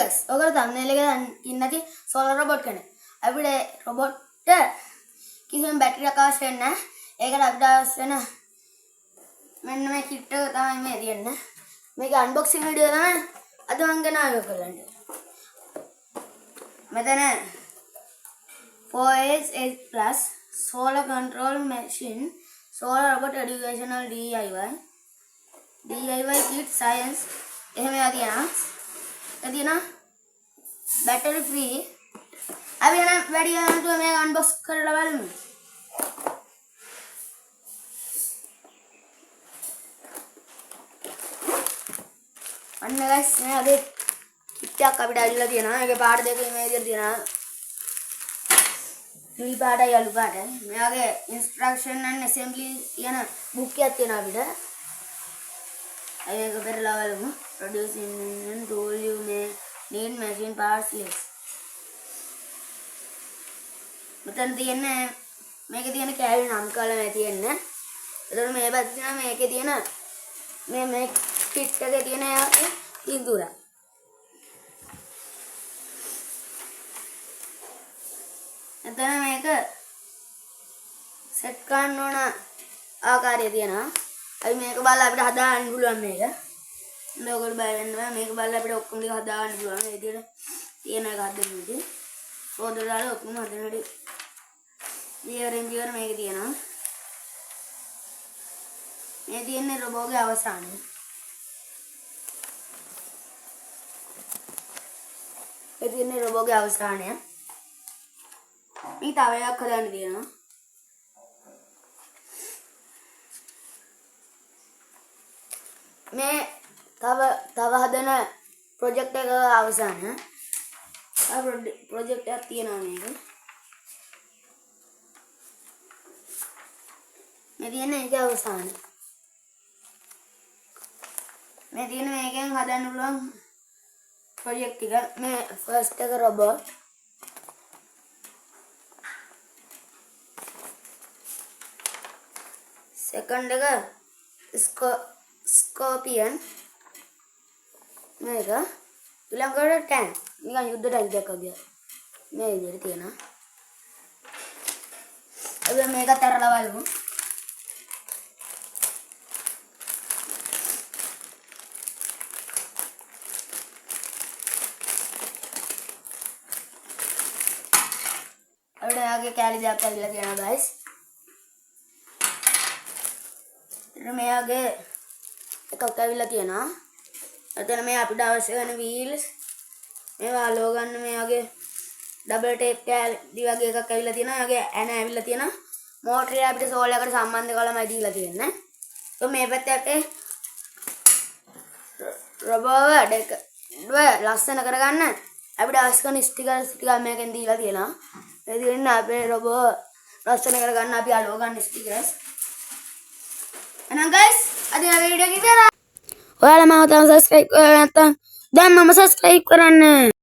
guys, ඔකට thumbnail එක ඉන්න නැති solar robot කෙනෙක්. අපිට robot කිසිම බැටරි එකක් අවශ්‍ය නැහැ. ඒකට අපිට අවශ්‍ය වෙන මෙන්න මේ kit එක තමයි මේ තියෙන්නේ. මේක unboxing video තමයි අද මම ගෙනාවේ ඔයගලන්ට. මෙතන 4S8 Plus solar control machine solar robot educational DIY kit science එහෙම තියෙනවා battery free අපි යන වැඩි යනතු මේක unbox කරලා බලමු. අන්න guys මේ අගේ kit එකක් අපිට ඇවිල්ලා තියෙනවා. ඒකේ පාට දෙක මේ විදිහට තියෙනවා. නිල් පාටයි අලු පාටයි. මෙයාගේ instruction and assembly කියන book එකක් තියෙනවා අපිට. අයක පෙරලා බලමු. Producing and tool you may need machine parts list. මෙතන තියෙන්නේ මේකේ තියෙන කෑලි නම් කරලා මේ තියෙන්නේ. එතකොට මේ පැත්තේ නම් මේකේ තියෙන මේ kit එකේ තියෙන පින්තූර. එතන මේක සෙට් කරන්න ඕන ආකාරය තියෙනවා. අපි මේක බලලා අපිට හදාගන්න පුළුවන් මේක. මේකට බලන්න බෑ. මේක බලලා අපිට ඔක්කොම ටික හදාගන්න පුළුවන්. මේ විදිහට තියෙන එක හදන්න ඉතින්. පොඩ්ඩක් දාලා ඔක්කොම හදන්නදී ඉවර මේක තියෙනවා. මේ තියෙන්නේ රොබෝගේ අවසානය. මේ තියෙන්නේ රොබෝගේ අවසානය. මේ තව එකක් හදන්න තියෙනවා. මේ තව හදන ප්‍රොජෙක්ට් එක අවසාන. තව ප්‍රොජෙක්ට් එකක් තියෙනවා මේක. මේ තියෙන්නේ ඒක අවසාන. මේ තියෙන මේකෙන් හදන්න පුළුවන් ප්‍රොජෙක්ට් එක. මේ ෆස්ට් එක රොබෝට්. සෙකන්ඩ් එක ස්කෝපියන්. මේක ඊළඟට ටැන්ක්. නිකන් යුද්ධ ටැන්ක් එකක් වගේ. මේ විදිහට තියෙනවා. අපි මේකත් අරලා බලමු. අපිට ආගේ කැලි දෙකක් ඇවිල්ලා තියෙනවා guys. මෙයාගේ එකක් ඇවිල්ලා තියෙනවා. එතන මේ අපිට අවශ්‍ය වෙන wheels මේවා අලව ගන්න මෙයාගේ double tape කැලි වගේ එකක් ඇවිල්ලා තියෙනවා. එයාගේ ඇන ඇවිල්ලා තියෙනවා. මෝටරය අපිට සෝල් එකට සම්බන්ධ කරලාමයි දීලා තියෙන්නේ. તો මේ පැත්තේ අපේ රොබෝව දෙක ලස්සන කරගන්න අපිට අවශ්‍ය කරන ස්ටිකර්ස් ටික මේකෙන් දීලා තියෙනවා. මේ දෙන්න අපේ රොබෝ ලස්සන කරගන්න අපි අලව ගන්න ස්ටිකර්ස්. එහෙනම් guys අද මේ වීඩියෝ එක ඉවරයි. ඔයාලා මාව තාම subscribe කරලා නැත්නම් දැන් මම subscribe කරන්න.